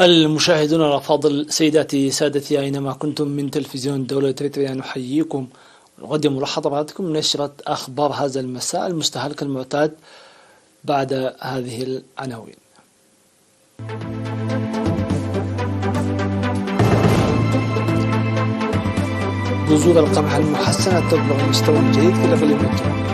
المشاهدون الأفاضل، سيداتي سادتي، أينما كنتم من تلفزيون دولة إريتريا نحييكم ونقدم لحضراتكم نشرة أخبار هذا المساء المستهلك المعتاد بعد هذه العناوين. بذور القمح المحسنة تبلغ مستوى جيد في الإقليم الجنوبي.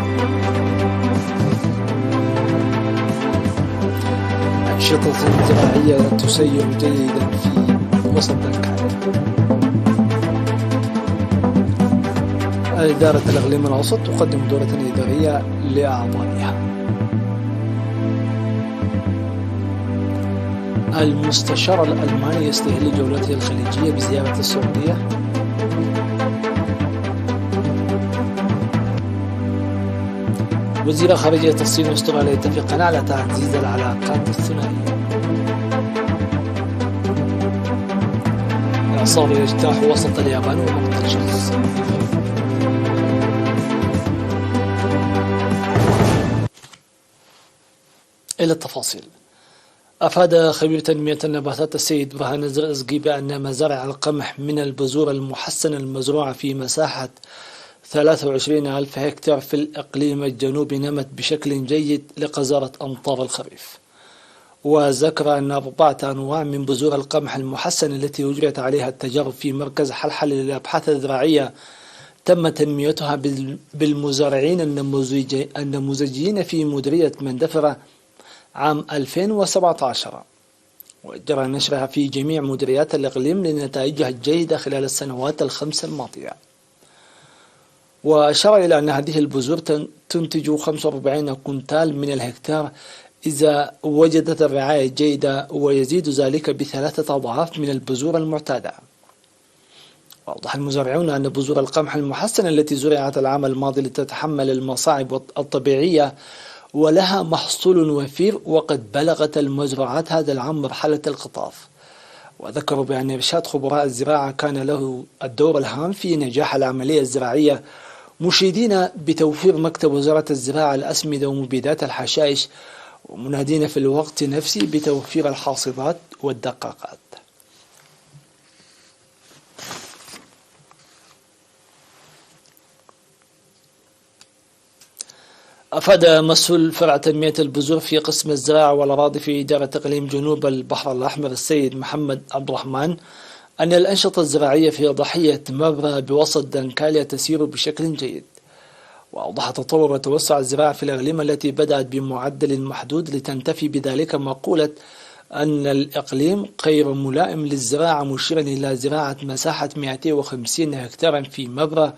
أنشطة زراعية تسير جيدا في وسط الكعبة. إدارة الإقليم الأوسط تقدم دورة إدارية لأعضائها. المستشار الألماني يستهل جولته الخليجية بزيارة السعودية. وزير خارجية الصين واستراليا يتفقان على تعزيز العلاقات الثنائية. إعصار يجتاح وسط اليابان ومقتل شخص. إلى التفاصيل. أفاد خبير تنمية النباتات السيد برهان الزرزقي بأن مزارع القمح من البذور المحسنة المزروعة في مساحة 23,000 هكتار في الإقليم الجنوبي نمت بشكل جيد لقذارة أمطار الخريف. وذكر أن 4 أنواع من بذور القمح المحسن التي أجريت عليها التجارب في مركز حلحل للأبحاث الزراعية تم تنميتها بالمزارعين النموذجيين في مديرية مندفرة عام 2017، وجرى نشرها في جميع مديريات الإقليم لنتائجها الجيدة خلال السنوات الخمس الماضية. وأشار إلى أن هذه البذور تنتج 45 كنتال من الهكتار إذا وجدت الرعاية الجيدة، ويزيد ذلك ب3 أضعاف من البذور المعتادة. وأوضح المزارعون أن بذور القمح المحسنة التي زرعت العام الماضي لتتحمل المصاعب الطبيعية ولها محصول وفير، وقد بلغت المزروعات هذا العام مرحلة القطاف. وذكروا بأن إرشاد خبراء الزراعة كان له الدور الهام في نجاح العملية الزراعية، مشيدين بتوفير مكتب وزارة الزراعة الأسمدة ومبيدات الحشائش، ومنادين في الوقت نفسه بتوفير الحاصدات والدقاقات. أفاد مسؤول فرع تنمية البذور في قسم الزراعة والأراضي في إدارة إقليم جنوب البحر الأحمر السيد محمد عبد الرحمن أن الأنشطة الزراعية في ضاحية مبرة بوسط دنكاليا تسير بشكل جيد. وأوضح تطور وتوسع الزراعة في الإقليم التي بدأت بمعدل محدود لتنتفي بذلك مقولة أن الإقليم غير ملائم للزراعة، مشيرا إلى زراعة مساحة 250 هكتارا في مبرة.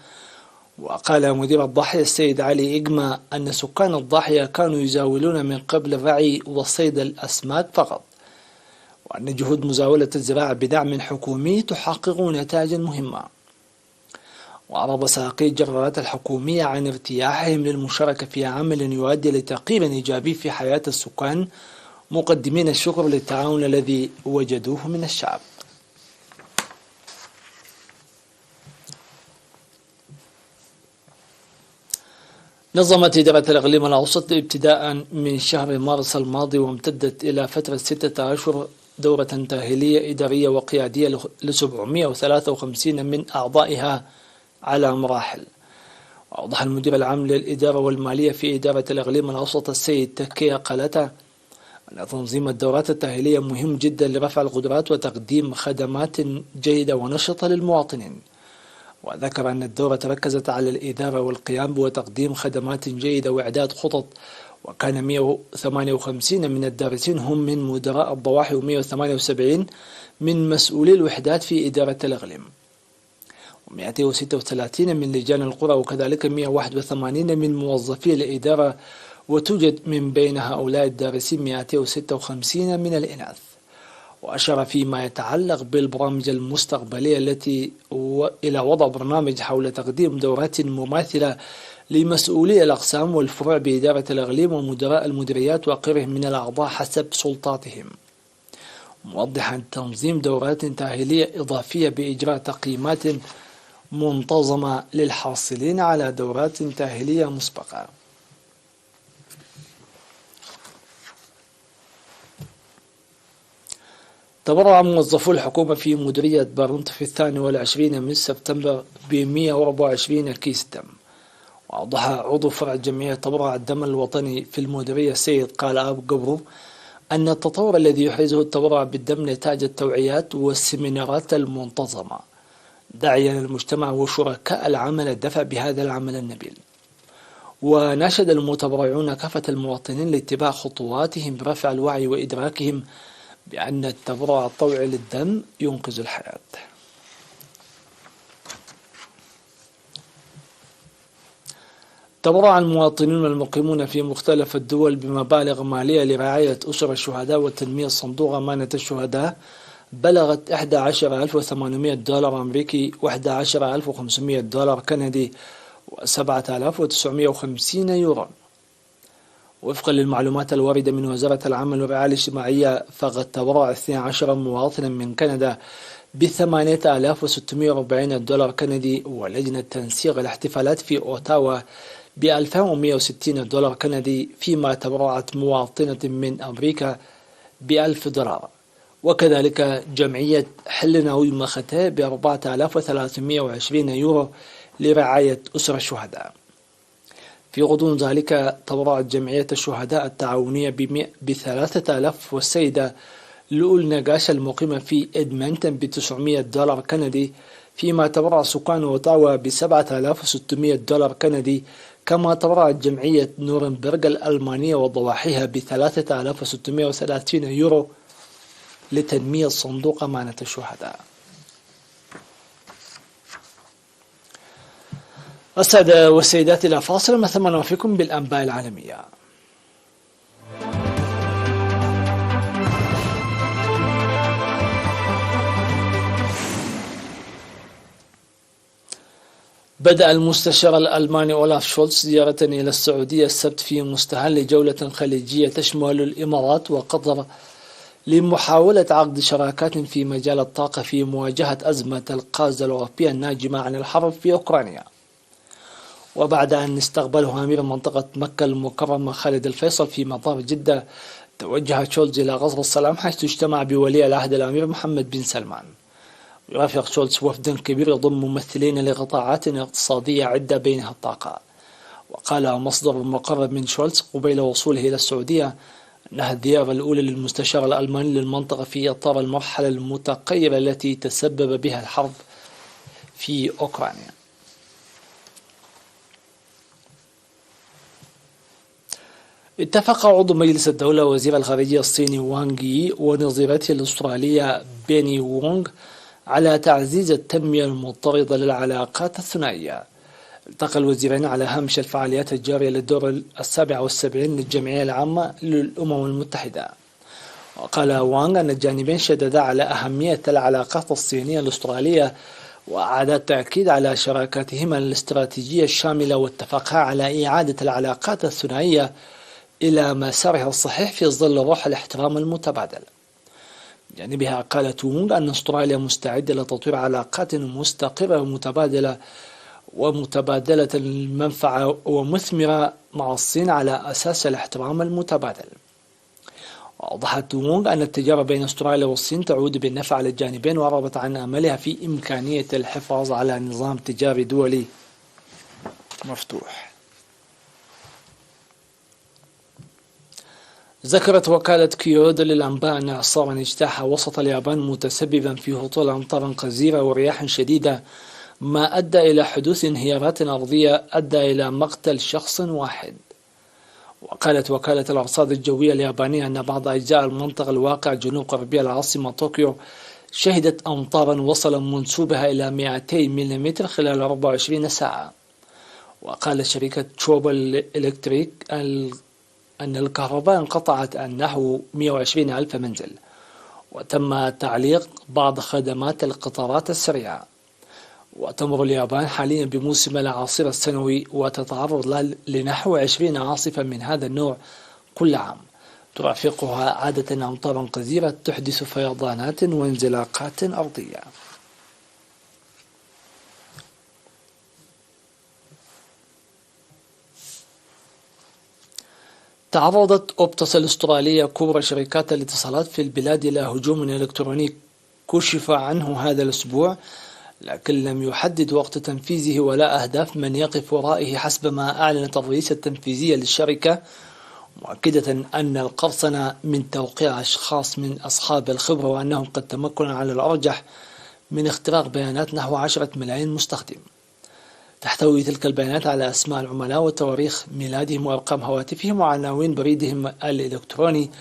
وقال مدير الضاحية السيد علي إجمة أن سكان الضاحية كانوا يزاولون من قبل الرعي وصيد الأسماك فقط، وأن جهود مزاولة الزراعة بدعم حكومي تحقق نتائجا مهمة. وأعرب سائقي الجرارات الحكومية عن ارتياحهم للمشاركة في عمل يؤدي لتغيير إيجابي في حياة السكان، مقدمين الشكر للتعاون الذي وجدوه من الشعب. نظمت إدارة الإقليم الأوسط ابتداء من شهر مارس الماضي وامتدت إلى فترة 6 أشهر دورة تأهيلية إدارية وقيادية ل753 من أعضائها على مراحل. وأوضح المدير العام للإدارة والمالية في إدارة الإقليم الأوسط السيد تكيا قالتا أن تنظيم الدورات التأهيلية مهم جدا لرفع القدرات وتقديم خدمات جيدة ونشطة للمواطنين. وذكر أن الدورة ركزت على الإدارة والقيام بتقديم خدمات جيدة وإعداد خطط، وكان 158 من الدارسين هم من مدراء الضواحي و178 من مسؤولي الوحدات في إدارة الإقليم، و236 من لجان القرى، وكذلك 181 من موظفي الإدارة، وتوجد من بين هؤلاء الدارسين 256 من الإناث. وأشار فيما يتعلق بالبرامج المستقبلية التي إلى وضع برنامج حول تقديم دورات مماثلة لمسؤولي الأقسام والفروع بإدارة الإقليم ومدراء المديريات وغيرهم من الأعضاء حسب سلطاتهم، موضحا تنظيم دورات تأهيلية إضافية بإجراء تقييمات منتظمة للحاصلين على دورات تأهيلية مسبقة. تبرع موظفو الحكومة في مديرية بارنت في 22 من سبتمبر ب 124 كيس دم. وأوضح عضو فرع جمعية تبرع الدم الوطني في المديرية السيد قال أب قبرو أن التطور الذي يحرزه التبرع بالدم نتاج التوعيات والسيمينارات المنتظمة، داعيا المجتمع وشركاء العمل الدفع بهذا العمل النبيل. وناشد المتبرعون كافة المواطنين لاتباع خطواتهم برفع الوعي وإدراكهم بأن التبرع الطوعي للدم ينقذ الحياة. تبرع المواطنون المقيمون في مختلف الدول بمبالغ مالية لرعاية أسر الشهداء وتنمية صندوق أمانة الشهداء بلغت $11,800 أمريكي $11,500 كندي و7,950 يورو. وفقا للمعلومات الواردة من وزارة العمل والرعاية الاجتماعية، فقد تبرع 12 مواطنا من كندا $8,640 كندي، ولجنة تنسيق الاحتفالات في أوتاوا $2,160 كندي، فيما تبرعت مواطنة من أمريكا $1,000. وكذلك جمعية حل ناوي مختة $4,320 يورو لرعاية أسر الشهداء. في غضون ذلك تبرعت جمعية الشهداء التعاونية ب3,000 والسيدة لؤول نقاش المقيمة في إدمنتون $900 كندي، فيما تبرع سكان أوتاوا $7,600 كندي. كما تبرعت جمعية نورنبرغ الألمانية وضواحيها $3,630 يورو لتنمية صندوق أمانة الشهداء. السادة والسيدات، إلى فاصل ما ثم نوافيكم بالأنباء العالمية. بدأ المستشار الألماني أولاف شولتز زيارة إلى السعودية السبت في مستهل جولة خليجية تشمل الإمارات وقطر لمحاولة عقد شراكات في مجال الطاقة في مواجهة أزمة الغاز الأوروبية الناجمة عن الحرب في أوكرانيا. وبعد أن استقبله أمير منطقة مكة المكرمة خالد الفيصل في مطار جدة، توجه شولتز إلى قصر السلام حيث اجتمع بولي العهد الأمير محمد بن سلمان. يرافق شولتز وفد كبير يضم ممثلين لقطاعات اقتصادية عدة بينها الطاقة. وقال مصدر مقرب من شولتز قبيل وصوله إلى السعودية أنها الزيارة الأولى للمستشار الألماني للمنطقة في إطار المرحلة المتغيرة التي تسبب بها الحرب في أوكرانيا. اتفق عضو مجلس الدولة وزير الخارجية الصيني وانغ يي ونظيرته الأسترالية بيني وونغ على تعزيز التنمية المضطردة للعلاقات الثنائية. التقى الوزيرين على هامش الفعاليات الجارية للدور 77 للجمعية العامة للأمم المتحدة. وقال وانغ أن الجانبين شددا على أهمية العلاقات الصينية الأسترالية، وأعاد التأكيد على شراكتهما الاستراتيجية الشاملة، واتفقا على إعادة العلاقات الثنائية إلى مسارها الصحيح في ظل روح الاحترام المتبادل. بجانبها قالت وونغ أن أستراليا مستعدة لتطوير علاقات مستقرة ومتبادلة المنفعة ومثمرة مع الصين على أساس الاحترام المتبادل. وأوضحت وونغ أن التجارة بين أستراليا والصين تعود بالنفع على الجانبين، وعربت عن أملها في إمكانية الحفاظ على نظام تجاري دولي مفتوح. ذكرت وكالة كيودو للأنباء أن إعصارا اجتاح وسط اليابان متسببا في هطول أمطار غزيرة ورياح شديدة، ما أدى إلى حدوث انهيارات أرضية أدى إلى مقتل شخص واحد. وقالت وكالة الأرصاد الجوية اليابانية أن بعض أجزاء المنطقة الواقع جنوب غربية العاصمة طوكيو شهدت أمطارا وصل منسوبها إلى 200 ملم خلال 24 ساعة. وقال شركة تشوبا الإلكتريك أن الكهرباء انقطعت عن نحو 120 ألف منزل، وتم تعليق بعض خدمات القطارات السريعة. وتمر اليابان حاليا بموسم الأعاصير السنوي، وتتعرض لنحو 20 عاصفة من هذا النوع كل عام، ترافقها عادة أمطار غزيرة تحدث فيضانات وانزلاقات أرضية. تعرضت أوبتس الأسترالية كبرى شركات الاتصالات في البلاد إلى هجوم إلكتروني كشف عنه هذا الأسبوع، لكن لم يحدد وقت تنفيذه ولا أهداف من يقف ورائه حسب ما أعلنت الرئيسة التنفيذية للشركة، مؤكدة أن القرصنة من توقيع أشخاص من أصحاب الخبرة، وأنهم قد تمكنوا على الأرجح من اختراق بيانات نحو 10 ملايين مستخدم. تحتوي تلك البيانات على أسماء العملاء وتواريخ ميلادهم وأرقام هواتفهم وعناوين بريدهم الإلكتروني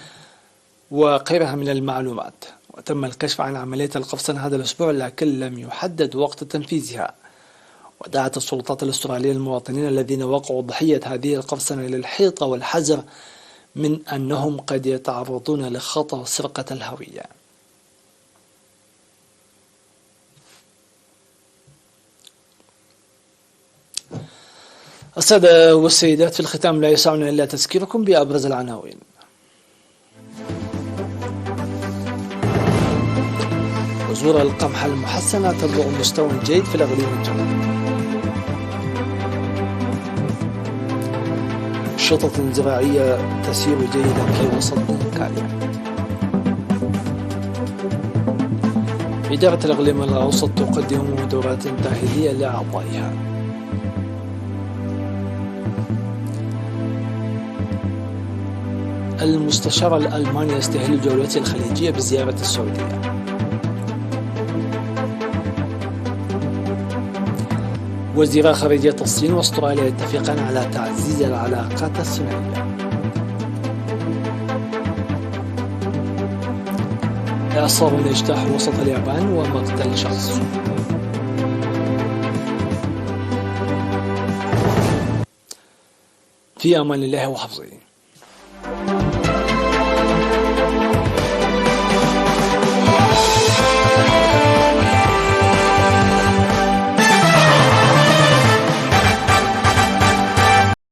وغيرها من المعلومات. وتم الكشف عن عملية القرصنة هذا الأسبوع، لكن لم يحدد وقت تنفيذها. ودعت السلطات الأسترالية المواطنين الذين وقعوا ضحية هذه القرصنة إلى الحيطة والحذر من أنهم قد يتعرضون لخطر سرقة الهوية. السادة والسيدات، في الختام لا يسعنا إلا تذكيركم بأبرز العناوين. بذور القمح المحسنة تبلغ مستوى جيد في الإقليم الجنوبي. أنشطة زراعية تسير جيدا في وسط كاليا. إدارة الإقليم الأوسط تقدم دورات تأهيلية لأعضائها. المستشار الألماني يستهل جولته الخليجية بزيارة السعودية. وزيرا خارجية الصين واستراليا يتفقان على تعزيز العلاقات الثنائية. إعصار اجتاح وسط اليابان ومقتل شخص. في أمان الله وحفظه.